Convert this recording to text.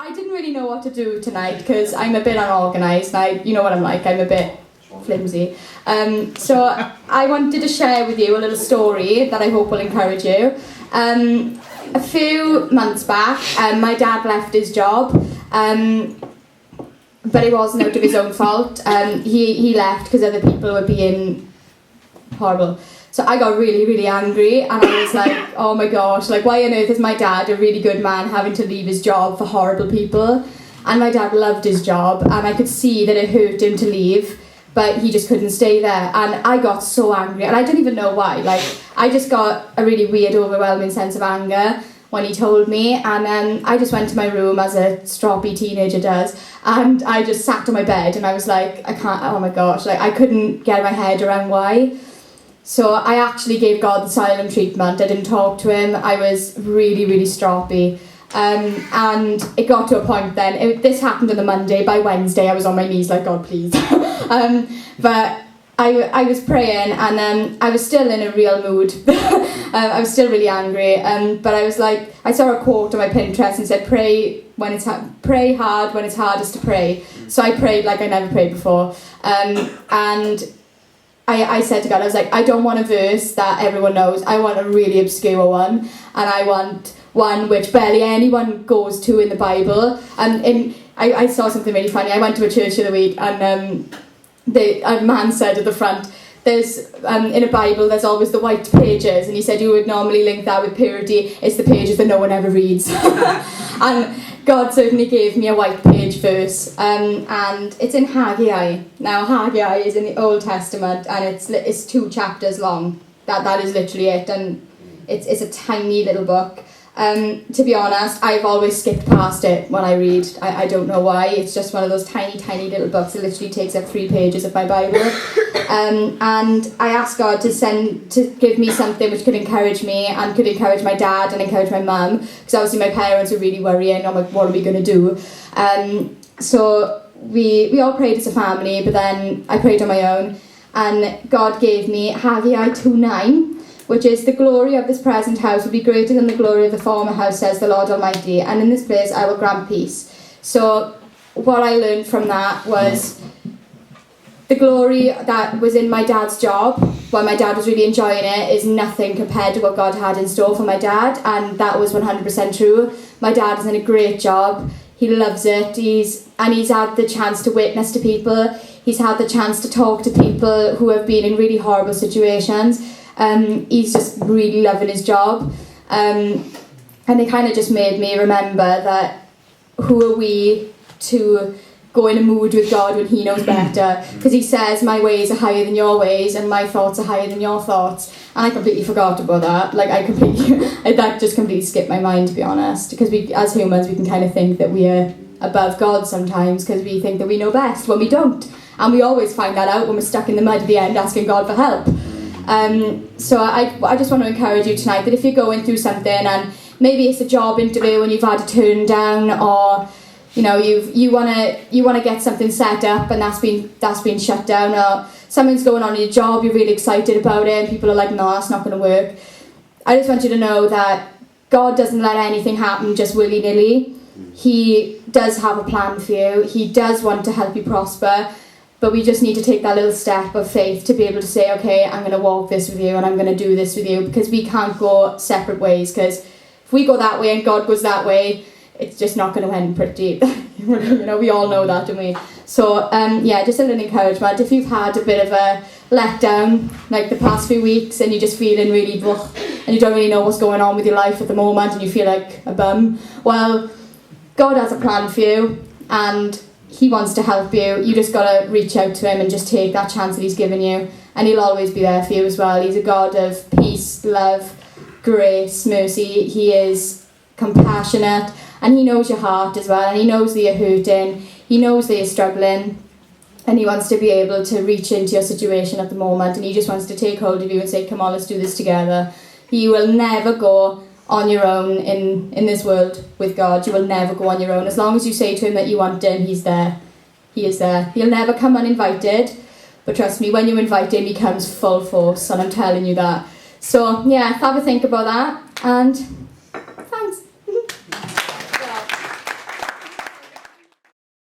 I didn't really know what to do tonight because I'm a bit unorganised and you know what I'm like, I'm a bit flimsy. So I wanted to share with you a little story that I hope will encourage you. A few months back, my dad left his job, but it wasn't out of his own fault. He left because other people were being horrible. So I got really, really angry and I was like, oh my gosh, like why on earth is my dad, a really good man, having to leave his job for horrible people? And my dad loved his job and I could see that it hurt him to leave, but he just couldn't stay there. And I got so angry and I didn't even know why. Like I just got a really weird, overwhelming sense of anger when he told me, and I just went to my room as a stroppy teenager does, and I just sat on my bed and I was like, I can't, oh my gosh, like I couldn't get my head around why. So I actually gave God the silent treatment. I didn't talk to him. I was really, really stroppy. And it got to a point then, this happened on the Monday, by Wednesday I was on my knees like, God please. But I was praying and I was still in a real mood. I was still really angry. But I was like, I saw a quote on my Pinterest and said, pray hard when it's hardest to pray. So I prayed like I never prayed before. And I said to God, I was like, I don't want a verse that everyone knows. I want a really obscure one. And I want one which barely anyone goes to in the Bible. And I saw something really funny. I went to a church the other week and a man said at the front, there's in a Bible there's always the white pages, and he said you would normally link that with purity. It's the pages that no one ever reads. And God certainly gave me a white page verse, and it's in Haggai. Now Haggai is in the Old Testament and it's 2 chapters long. That is literally it, and it's a tiny little book. To be honest, I've always skipped past it when I read. I don't know why. It's just one of those tiny little books. It literally takes up 3 pages of my Bible. And I asked God to give me something which could encourage me and could encourage my dad and encourage my mum, because obviously my parents were really worrying. I'm like, what are we going to do? So we all prayed as a family, but then I prayed on my own, and God gave me Haggai 2:9. Which is, the glory of this present house will be greater than the glory of the former house, says the Lord Almighty, and in this place I will grant peace. So what I learned from that was the glory that was in my dad's job, while my dad was really enjoying it, is nothing compared to what God had in store for my dad, and that was 100% true. My dad is in a great job. He loves it. He's had the chance to witness to people. He's had the chance to talk to people who have been in really horrible situations. He's just really loving his job, and it kind of just made me remember that who are we to go in a mood with God when he knows better, because he says my ways are higher than your ways and my thoughts are higher than your thoughts, and I completely forgot about that. Like that just completely skipped my mind, to be honest, because we as humans we can kind of think that we are above God sometimes because we think that we know best when we don't, and we always find that out when we're stuck in the mud at the end asking God for help. So I just want to encourage you tonight that if you're going through something, and maybe it's a job interview and you've had to turn down, or you know you want to get something set up and that's been shut down, or something's going on in your job, you're really excited about it and people are like, no, that's not going to work. I just want you to know that God doesn't let anything happen just willy-nilly. He does have a plan for you. He does want to help you prosper. But we just need to take that little step of faith to be able to say, okay, I'm going to walk this with you and I'm going to do this with you, because we can't go separate ways, because if we go that way and God goes that way, it's just not going to end pretty. You know, we all know that, don't we? So, just a little encouragement. If you've had a bit of a letdown, like the past few weeks, and you're just feeling really and you don't really know what's going on with your life at the moment and you feel like a bum, well, God has a plan for you and he wants to help you. You just got to reach out to him and just take that chance that he's given you, and he'll always be there for you as well. He's a God of peace, love, grace, mercy. He is compassionate, and he knows your heart as well, and he knows that you're hurting, he knows that you're struggling, and he wants to be able to reach into your situation at the moment, and he just wants to take hold of you and say, come on, let's do this together. You will never go on your own in this world with God. You will never go on your own. As long as you say to him that you want him, he's there. He is there. He'll never come uninvited, but trust me, when you invite him, he comes full force, and I'm telling you that. So yeah, have a think about that, and